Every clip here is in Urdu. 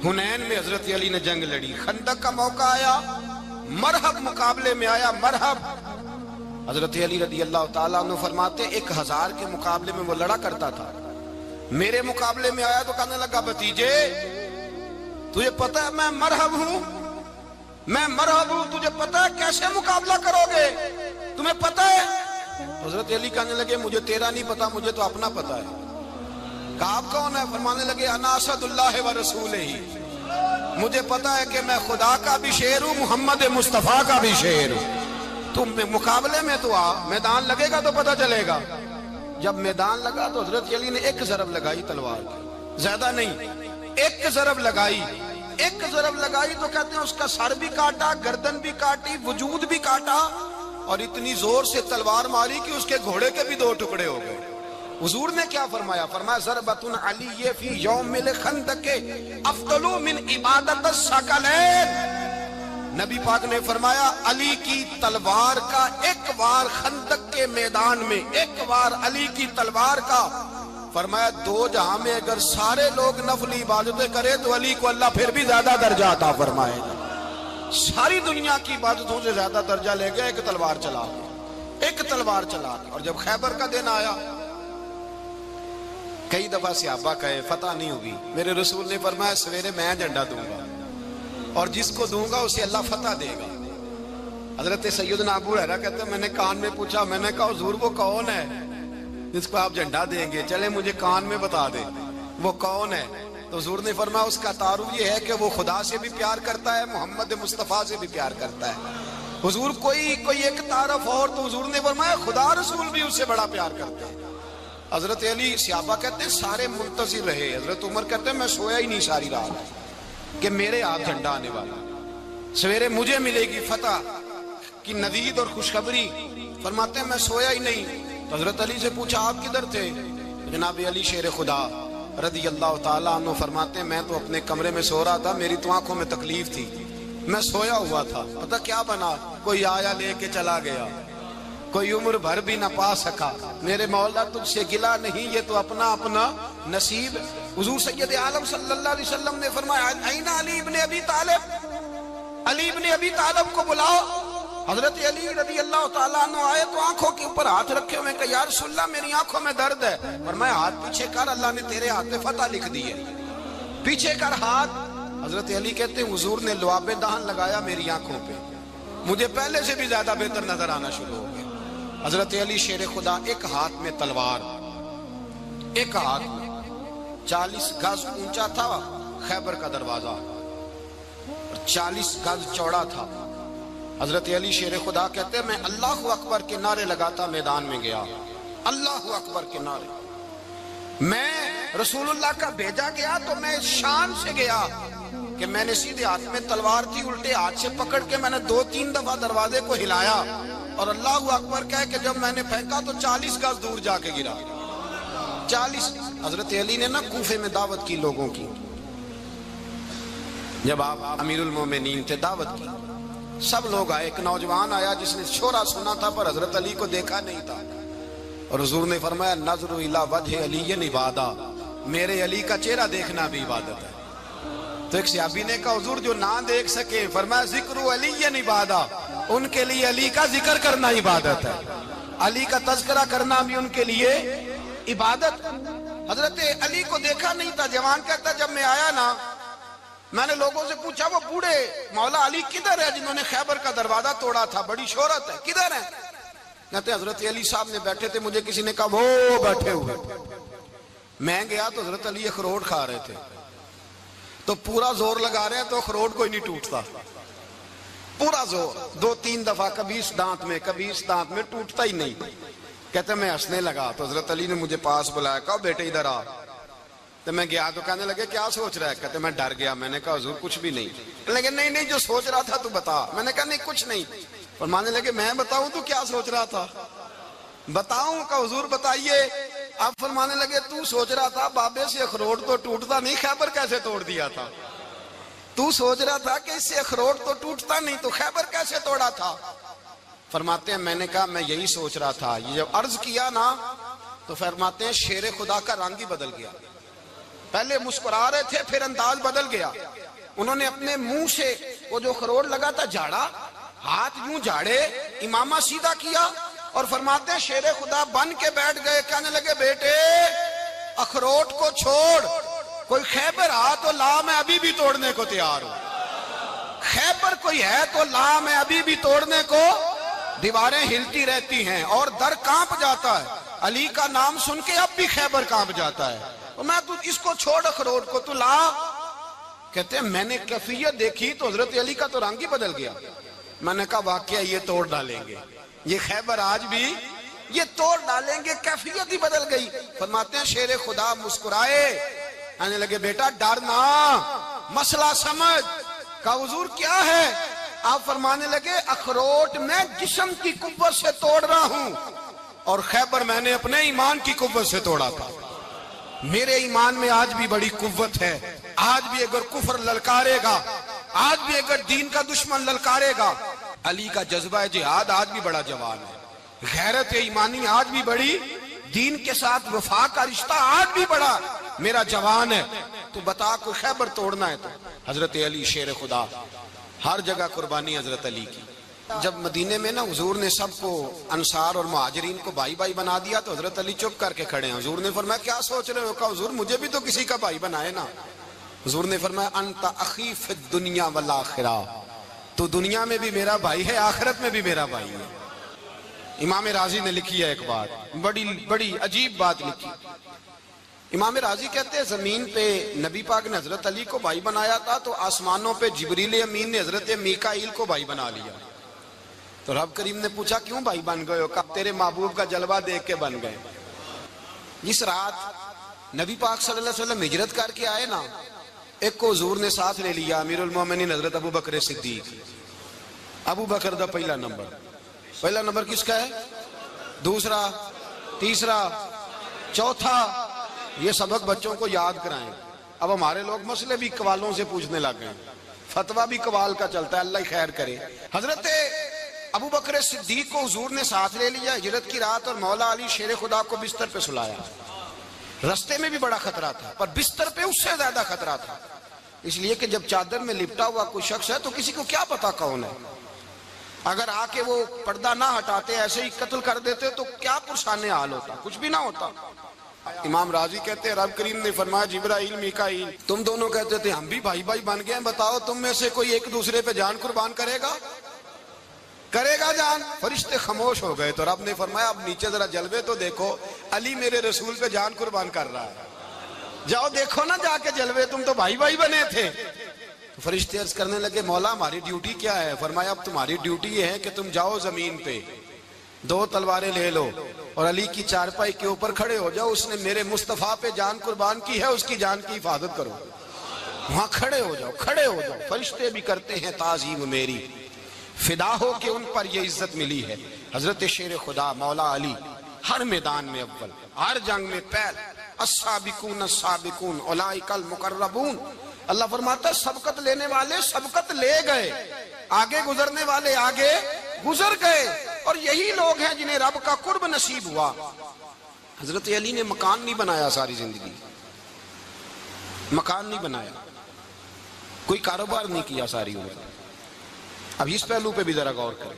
حنین میں حضرت علی نے جنگ لڑی، خندق کا موقع آیا، مرحب مقابلے میں آیا، مرحب۔ حضرت علی رضی اللہ تعالیٰ عنہ فرماتے 1000 کے مقابلے میں وہ لڑا کرتا تھا، میرے مقابلے میں آیا تو کہنے لگا بھتیجے تجھے پتہ ہے میں مرحب ہوں، میں مرحب ہوں، تجھے پتہ ہے کیسے مقابلہ کرو گے، تمہیں پتہ ہے؟ حضرت علی کہنے لگے مجھے تیرا نہیں پتا، مجھے تو اپنا پتا ہے۔ کہا آپ کون ہے؟ فرمانے لگے انا اسد اللہ و رسولہ، مجھے پتا ہے کہ میں خدا کا بھی شیر ہوں، محمد مصطفیٰ کا بھی شیر ہوں۔ تم مقابلے میں تو آ، میدان لگے گا تو پتہ چلے گا۔ جب میدان لگا تو حضرت علی نے ایک ضرب لگائی تلوار کی، زیادہ نہیں، ایک ضرب لگائی، ایک ضرب لگائی تو کہتے ہیں اس کا سر بھی کاٹا، گردن بھی کاٹی، وجود بھی کاٹا، اور اتنی زور سے تلوار ماری کہ اس کے گھوڑے کے بھی 2 ٹکڑے ہو گئے۔ حضور نے کیا فرمایا؟ فرمایا ضربۃ علی فی یوم الخندق افضل من عبادت الثقلین۔ نبی پاک نے فرمایا علی کی تلوار کا ایک وار خندق کے میدان میں، ایک وار علی کی تلوار کا، فرمایا 2 جہاں میں اگر سارے لوگ نفلی عبادتیں کرے تو علی کو اللہ پھر بھی زیادہ درجہ عطا فرمائے گا۔ ساری دنیا کی عبادتوں سے زیادہ درجہ لے گئے ایک تلوار چلا کے، ایک تلوار چلا کے۔ اور جب خیبر کا دن آیا، کئی دفعہ صحابہ کہے فتح نہیں ہوگی، میرے رسول نے فرمایا سویرے میں جھنڈا دوں گا اور جس کو دوں گا اسے اللہ فتح دے گا۔ حضرت سیدنا ابو ہریرہ کہتے ہیں میں نے کان میں پوچھا، میں نے کہا حضور وہ کون ہے جس کو آپ جھنڈا دیں گے؟ چلے مجھے کان میں بتا دیں وہ کون ہے۔ تو حضور نے فرمایا اس کا تعارف یہ ہے کہ وہ خدا سے بھی پیار کرتا ہے، محمد مصطفیٰ سے بھی پیار کرتا ہے۔ حضور کوئی ایک تعارف اور، تو حضور نے فرمایا خدا رسول بھی اس سے بڑا پیار کرتا ہے۔ حضرت علی صحابہ کہتے ہیں سارے منتظر رہے، حضرت عمر کہتے ہیں میں سویا ہی نہیں ساری رات کہ میرے ہاتھ جھنڈا آنے والا، سویرے مجھے ملے گی فتح کی نوید اور خوشخبری۔ فرماتے ہیں میں سویا ہی نہیں۔ تو حضرت علی سے پوچھا آپ کدھر تھے؟ جناب علی شیر خدا رضی اللہ تعالیٰ عنہ فرماتے ہیں میں تو اپنے کمرے میں سو رہا تھا، میری تو آنکھوں میں تکلیف تھی، میں سویا ہوا تھا، پتہ کیا بنا؟ کوئی آیا لے کے چلا گیا، کوئی عمر بھر بھی نہ پا سکا۔ میرے مولا تجھ سے گلا نہیں، یہ تو اپنا اپنا نصیب۔ حضور سید عالم صلی اللہ علیہ وسلم نے فرمایا این علی ابن ابی طالب، علی ابن ابی طالب کو بلاؤ۔ حضرت علی رضی اللہ تعالیٰ عنہ آئے تو آنکھوں کے اوپر ہاتھ رکھے ہوئے کہ یا رسول اللہ میری آنکھوں میں درد ہے۔ فرمایا ہاتھ پیچھے کر، اللہ نے تیرے ہاتھ میں فتح لکھ دی ہے، پیچھے کر ہاتھ۔ حضرت علی کہتے ہیں حضور نے لعاب دہن لگایا میری آنکھوں پہ، مجھے پہلے سے بھی زیادہ بہتر نظر آنا شروع ہو گیا۔ حضرت علی شیر خدا ایک ہاتھ میں تلوار، ایک ہاتھ میں 40 گز اونچا تھا خیبر کا دروازہ اور 40 گز چوڑا تھا۔ حضرت علی شیر خدا کہتے ہیں میں اللہ اکبر کے نعرے لگاتا میدان میں گیا، اللہ اکبر کے نعرے۔ میں رسول اللہ کا بھیجا گیا تو میں شان سے گیا کہ میں نے سیدھے ہاتھ میں تلوار تھی، الٹے ہاتھ سے پکڑ کے میں نے 2-3 دفعہ دروازے کو ہلایا اور اللہ اکبر کہہ کہ جب میں نے پھینکا تو 40 گز دور جا کے گرا۔ 40۔ حضرت علی نے نا کوفے میں دعوت کی لوگوں کی، جب آپ امیر المومنین تھے دعوت کی، سب لوگ آئے۔ ایک نوجوان آیا جس نے شورا سنا تھا پر حضرت علی کو دیکھا نہیں تھا، اور حضور نے فرمایا نظر الی وجہ علی عبادہ، میرے علی کا چہرہ دیکھنا بھی عبادت ہے۔ تو ایک صحابی نے کہا حضور جو نہ دیکھ سکے، فرمایا ذکر علی عبادہ، ان کے لیے علی کا ذکر کرنا عبادت ہے، علی کا تذکرہ کرنا بھی ان کے لیے عبادت۔ حضرت علی کو دیکھا نہیں تھا۔ جوان کہتا جب میں آیا نا میں نے لوگوں سے پوچھا وہ بوڑھے مولا علی کدھر ہے جنہوں نے خیبر کا دروازہ توڑا تھا، بڑی شہرت ہے، کدھر ہے؟ کہتے حضرت علی صاحب نے بیٹھے تھے، مجھے کسی نے کہا وہ بیٹھے ہوئے۔ میں گیا تو حضرت علی اخروٹ کھا رہے تھے، تو پورا زور لگا رہے ہیں تو اخروٹ کوئی نہیں ٹوٹتا، پورا زور 2-3 دفعہ، کبھی اس دانت میں کبھی اس دانت میں، ٹوٹتا ہی نہیں۔ کہتے میں ہنسنے لگا تو حضرت علی نے مجھے پاس بلایا، کہا بیٹے ادھر آ۔ تو میں گیا تو کہنے لگے کیا سوچ رہا ہے؟ کہتے میں ڈر گیا۔ میں نے کہا حضور کچھ بھی نہیں۔ کہنے لگے نہیں جو سوچ رہا تھا تو بتا۔ میں نے کہا نہیں کچھ نہیں۔ فرمانے لگے میں بتاؤں تو کیا سوچ رہا تھا؟ بتاؤں؟ کہ حضور بتائیے۔ آپ فرمانے لگے تو سوچ رہا تھا بابے سے اخروٹ تو ٹوٹتا نہیں، خیبر کیسے توڑ دیا تھا؟ تو سوچ رہا تھا کہ اس سے اخروٹ تو ٹوٹتا نہیں تو خیبر کیسے توڑا تھا؟ فرماتے ہیں میں نے کہا میں یہی سوچ رہا تھا۔ یہ جب عرض کیا نا تو فرماتے ہیں شیر خدا کا رنگ ہی بدل گیا، پہلے مسکرا رہے تھے، پھر انداز بدل گیا. انہوں نے اپنے منہ سے وہ جو اخروٹ لگا تھا جھاڑا، ہاتھ یوں جھاڑے، امامہ سیدھا کیا اور فرماتے ہیں شیر خدا بن کے بیٹھ گئے. کہنے لگے بیٹے اخروٹ کو چھوڑ، کوئی خیبر آ تو لا، میں ابھی بھی توڑنے کو تیار ہوں. خیبر کوئی ہے تو لا، میں ابھی بھی توڑنے کو. دیواریں ہلتی رہتی ہیں اور در کانپ جاتا ہے. علی کا نام سن کے اب بھی خیبر کانپ جاتا ہے. میں تو اس کو چھوڑ اخروٹ کو، تو لا. کہتے ہیں میں نے کیفیت دیکھی تو حضرت علی کا تو رنگ ہی بدل گیا. میں نے کہا واقعہ یہ توڑ ڈالیں گے، یہ خیبر آج بھی یہ توڑ ڈالیں گے، کیفیت ہی بدل گئی. فرماتے ہیں شیر خدا مسکرائے، کہنے لگے بیٹا ڈرنا، مسئلہ سمجھ. کہا حضور کیا ہے؟ آپ فرمانے لگے اخروٹ میں جسم کی قوت سے توڑ رہا ہوں اور خیبر میں نے اپنے ایمان کی قوت سے توڑا تھا. میرے ایمان میں آج بھی بڑی قوت ہے. آج بھی اگر کفر للکارے گا، آج بھی اگر دین کا دشمن للکارے گا، علی کا جذبہ جہاد آج بھی بڑا جوان ہے. غیرت ایمانی آج بھی بڑی، دین کے ساتھ وفا کا رشتہ آج بھی بڑا میرا جوان ہے. تو بتا کوئی خیبر توڑنا ہے تو حضرت علی شیر خدا، ہر جگہ قربانی حضرت علی کی. جب مدینے میں نا حضور نے سب کو انصار اور مہاجرین کو بھائی بھائی بنا دیا تو حضرت علی چپ کر کے کھڑے ہیں. حضور نے فرمایا کیا سوچ رہے ہو؟ کہا حضور مجھے بھی تو کسی کا بھائی بنائے نا. حضور نے فرمایا انت اخی فی الدنیا والآخرہ، تو دنیا میں بھی میرا بھائی ہے، آخرت میں بھی میرا بھائی ہے. امام راضی نے لکھی ہے ایک بات، بڑی عجیب بات لکھی. امام راضی کہتے ہیں زمین پہ نبی پاک نے حضرت علی کو بھائی بنایا تھا تو آسمانوں پہ جبریل امین نے حضرت میکائیل کو بھائی بنا لیا. تو رب کریم نے پوچھا کیوں بھائی بن گئے ہو؟ کہا تیرے محبوب کا جلوہ دیکھ کے بن گئے. جس رات نبی پاک صلی اللہ علیہ وسلم ہجرت کر کے آئے نا، ایک کو حضور نے ساتھ لے لیا، امیر المومنین حضرت ابو بکر صدیق. ابو بکر دا پہلا نمبر کس کا ہے؟ دوسرا، تیسرا، چوتھا. یہ سبق بچوں کو یاد کرائیں. اب ہمارے لوگ مسئلے بھی قوالوں سے پوچھنے لگ گئے، فتویٰ بھی قوال کا چلتا ہے، اللہ خیر کرے. حضرت ابو بکر صدیق کو حضور نے ساتھ لے لیا ہجرت کی رات اور مولا علی شیر خدا کو بستر پہ سلایا. رستے میں بھی بڑا خطرہ تھا پر بستر پہ اس سے زیادہ خطرہ تھا، اس لیے کہ جب چادر میں لپٹا ہوا کوئی شخص ہے تو کسی کو کیا پتا کون ہے. اگر آ کے وہ پردہ نہ ہٹاتے ایسے ہی قتل کر دیتے تو کیا پرسان حال ہوتا، کچھ بھی نہ ہوتا. امام راضی کہتے ہیں رب کریم نے فرمایا جبرائیل میکائیل تم دونوں کہتے تھے ہم بھی بھائی بھائی بن گئے ہیں، بتاؤ تم میں سے کوئی ایک دوسرے پہ جان قربان کرے گا جان؟ فرشتے خاموش ہو گئے. تو رب نے فرمایا اب نیچے ذرا جلوے تو دیکھو، علی میرے رسول پہ جان قربان کر رہا ہے، جاؤ دیکھو نا جا کے جلوے، تم تو بھائی بھائی بنے تھے. تو فرشتے عرض کرنے لگے مولا ہماری ڈیوٹی کیا ہے؟ فرمایا اب تمہاری ڈیوٹی یہ ہے کہ تم جاؤ زمین پہ 2 تلواریں لے لو اور علی کی چارپائی کے اوپر کھڑے ہو جاؤ، اس نے میرے مصطفیٰ پہ جان قربان کی ہے، اس کی جان کی حفاظت کرو. وہاں کھڑے ہو جاؤ. فرشتے بھی کرتے ہیں تعظیم میری، فدا ہو کہ ان پر یہ عزت ملی ہے. حضرت شیر خدا مولا علی ہر میدان میں اول، ہر جنگ میں پہل. السابقون السابقون اولئک المقربون. اللہ فرماتا ہے سبقت لینے والے سبقت لے گئے، آگے گزرنے والے آگے گزر گئے، اور یہی لوگ ہیں جنہیں رب کا قرب نصیب ہوا. حضرت علی نے مکان نہیں بنایا، ساری زندگی مکان نہیں بنایا، کوئی کاروبار نہیں کیا ساری عمر. اب اس پہلو پہ بھی ذرا غور کریں.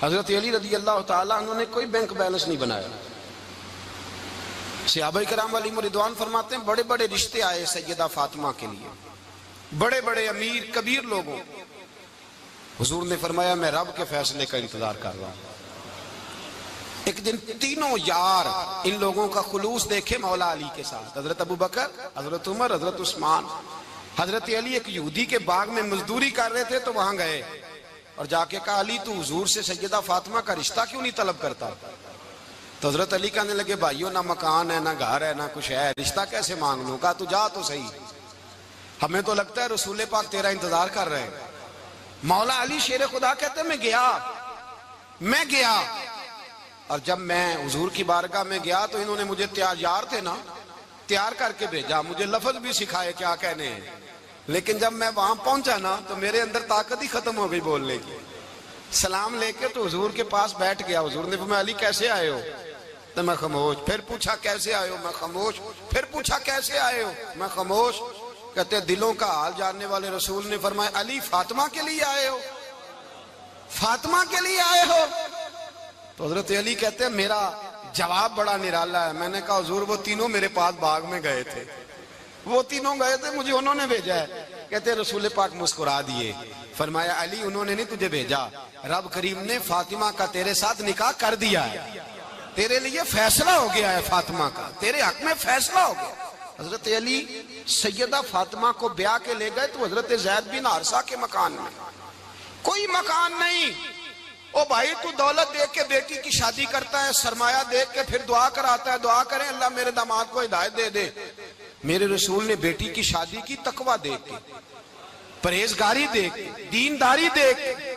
حضرت علی رضی اللہ تعالیٰ عنہ نے کوئی بینک بیلنس نہیں بنایا. صحابہ کرام علیہم رضوان فرماتے ہیں بڑے بڑے رشتے آئے سیدہ فاطمہ کے لیے، بڑے بڑے امیر کبیر لوگوں. حضور نے فرمایا میں رب کے فیصلے کا انتظار کر رہا ہوں. ایک دن تینوں یار ان لوگوں کا خلوص دیکھے مولا علی کے ساتھ، حضرت ابو بکر، حضرت عمر، حضرت عثمان. حضرت علی ایک یہودی کے باغ میں مزدوری کر رہے تھے تو وہاں گئے اور جا کے کہا علی تو حضور سے سیدہ فاطمہ کا رشتہ کیوں نہیں طلب کرتا؟ تو حضرت علی کہنے لگے بھائیو نہ مکان ہے نہ گھر ہے نہ کچھ ہے، رشتہ کیسے مانگ لوں؟ کہا تو جا تو صحیح، ہمیں تو لگتا ہے رسول پاک تیرا انتظار کر رہے ہیں. مولا علی شیر خدا کہتے ہیں میں گیا اور جب میں حضور کی بارگاہ میں گیا تو انہوں نے مجھے تیار کر کے بھیجا، مجھے لفظ بھی سکھائے کیا کہنے ہیں. لیکن جب میں وہاں پہنچا نا تو میرے اندر طاقت ہی ختم ہو گئی بولنے کی. سلام لے کے تو حضور کے پاس بیٹھ گیا. حضور نے فرمایا علی کیسے آئے ہو؟ کہتے میں خاموش. پھر پوچھا کیسے آئے ہو؟ میں خاموش. پھر پوچھا کیسے آئے ہو؟ میں خاموش. کہتے دلوں کا حال جاننے والے رسول نے فرمایا علی فاطمہ کے لیے آئے ہو؟ فاطمہ کے لیے آئے ہو؟ تو حضرت علی کہتے ہیں میرا جواب بڑا نرالا ہے. میں نے کہا حضور وہ تینوں میرے پاس باغ میں گئے تھے, وہ تینوں گئے تھے, مجھے انہوں نے بھیجا ہے. کہتے ہیں رسول پاک مسکرا دیے, فرمایا علی انہوں نے نہیں تجھے بھیجا, رب کریم نے فاطمہ کا تیرے ساتھ نکاح کر دیا ہے, تیرے لیے فیصلہ ہو گیا ہے فاطمہ کا, تیرے حق میں فیصلہ ہو گیا. حضرت علی سیدہ فاطمہ کو بیاہ کے لے گئے تو حضرت زید بن حارثہ کے مکان میں, کوئی مکان نہیں. او بھائی تو دولت دیکھ کے بیٹی کی شادی کرتا ہے, سرمایہ دیکھ کے پھر دعا کراتا ہے, دعا کریں اللہ میرے داماد کو ہدایت دے دے. میرے رسول نے بیٹی کی شادی کی تقوی دیکھ کے, پرہیزگاری دیکھ کے, دینداری دیکھ کے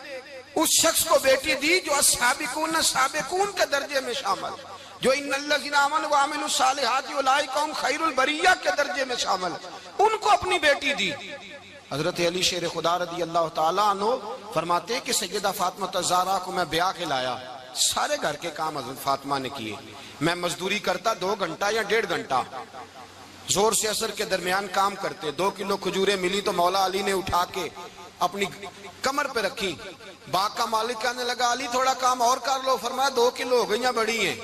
اس شخص کو بیٹی دی جو السابقون سابقون کے درجے میں شامل, جو ان الذین آمنوا وعملوا الصالحات اولئک هم خیر البریہ کے درجے میں شامل, ان کو اپنی بیٹی دی. حضرت علی شیر خدا رضی اللہ تعالیٰ عنہ فرماتے کہ سیدہ فاطمہ الزہرا کو میں بیاہ کے لایا, سارے گھر کے کام حضرت فاطمہ نے کیے. میں مزدوری کرتا 2 گھنٹہ یا 1.5 گھنٹہ, زور سے اثر کے درمیان کام کرتے. 2 کلو کھجوریں ملی تو مولا علی نے اٹھا کے اپنی کمر پہ رکھی. باغ کا مالک کہنے لگا علی تھوڑا کام اور کر لو. فرمایا 2 کلو ہو گئیاں بڑی ہیں,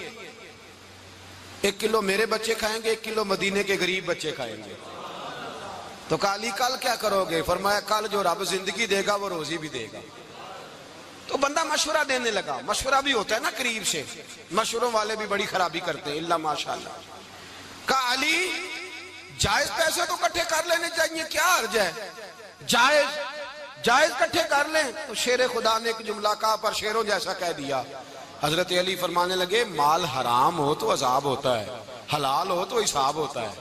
1 کلو میرے بچے کھائیں گے, 1 کلو مدینے کے غریب بچے کھائیں گے. تو کہا علی کل کیا کرو گے؟ فرمایا کل جو رب زندگی دے گا وہ روزی بھی دے گا. تو بندہ مشورہ دینے لگا. مشورہ بھی ہوتا ہے نا قریب سے, مشوروں والے بھی بڑی خرابی کرتے ہیں اللہ ماشاءاللہ. کہا علی جائز پیسے تو کٹھے کر لینے چاہیے, کیا حرج ہے, جائز کٹھے کر لیں. تو شیر خدا نے ایک جملہ کہا پر شیروں جیسا کہہ دیا. حضرت علی فرمانے لگے مال حرام ہو تو عذاب ہوتا ہے, حلال ہو تو حساب ہوتا ہے.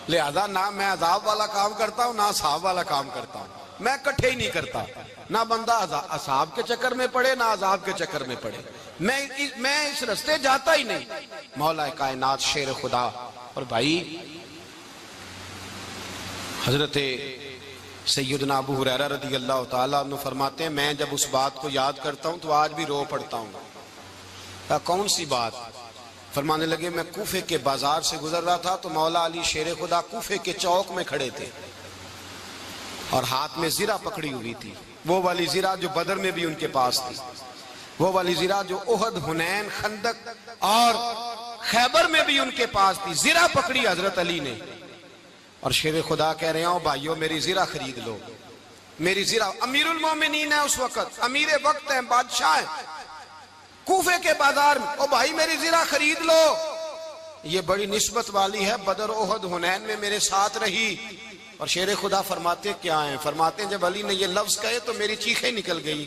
لہذا نہ میں عذاب والا کام کرتا ہوں نہ حساب والا کام کرتا ہوں, میں کٹھے ہی نہیں کرتا. نہ بندہ حساب کے چکر میں پڑے نہ عذاب کے چکر میں پڑے, میں اس رستے جاتا ہی نہیں. مولا کائنات شیر خدا. اور بھائی حضرت سیدنا ابو ہریرہ رضی اللہ تعالیٰ عنہ فرماتے ہیں میں جب اس بات کو یاد کرتا ہوں تو آج بھی رو پڑتا ہوں. کون سی بات؟ فرمانے لگے میں کوفے کے بازار سے گزر رہا تھا تو مولا علی شیر خدا کوفے کے چوک میں کھڑے تھے اور ہاتھ میں زرہ پکڑی ہوئی تھی, وہ والی زرہ جو بدر میں بھی ان کے پاس تھی, وہ والی زرہ جو احد, حنین, خندق اور خیبر میں بھی ان کے پاس تھی. زرہ پکڑی حضرت علی نے اور شیر خدا کہہ رہے ہوں بھائیو میری زرہ خرید لو. میری زرہ, امیر المومنین ہے اس وقت, امیر وقت ہیں, بادشاہ ہیں, کوفے کے بازار میں, او بھائی میری زرہ خرید لو. یہ بڑی نسبت والی ہے, بدر, احد, حنین میں میرے ساتھ رہی. اور شیر خدا فرماتے کیا ہیں؟ فرماتے ہیں جب علی نے یہ لفظ کہے تو میری چیخیں نکل گئی.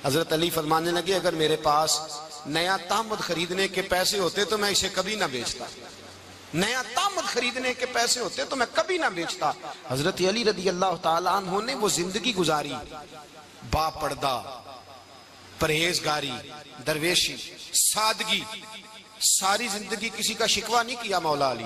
حضرت علی فرمانے لگے اگر میرے پاس نیا تامد خریدنے کے پیسے ہوتے تو میں اسے کبھی نہ بیچتا, نیا تامد خریدنے کے پیسے ہوتے تو میں کبھی نہ بیچتا. حضرت علی رضی اللہ تعالیٰ عنہ نے وہ زندگی گزاری, با پردہ, پرہیزگاری, درویشی, سادگی, ساری زندگی کسی کا شکوہ نہیں کیا مولا علی.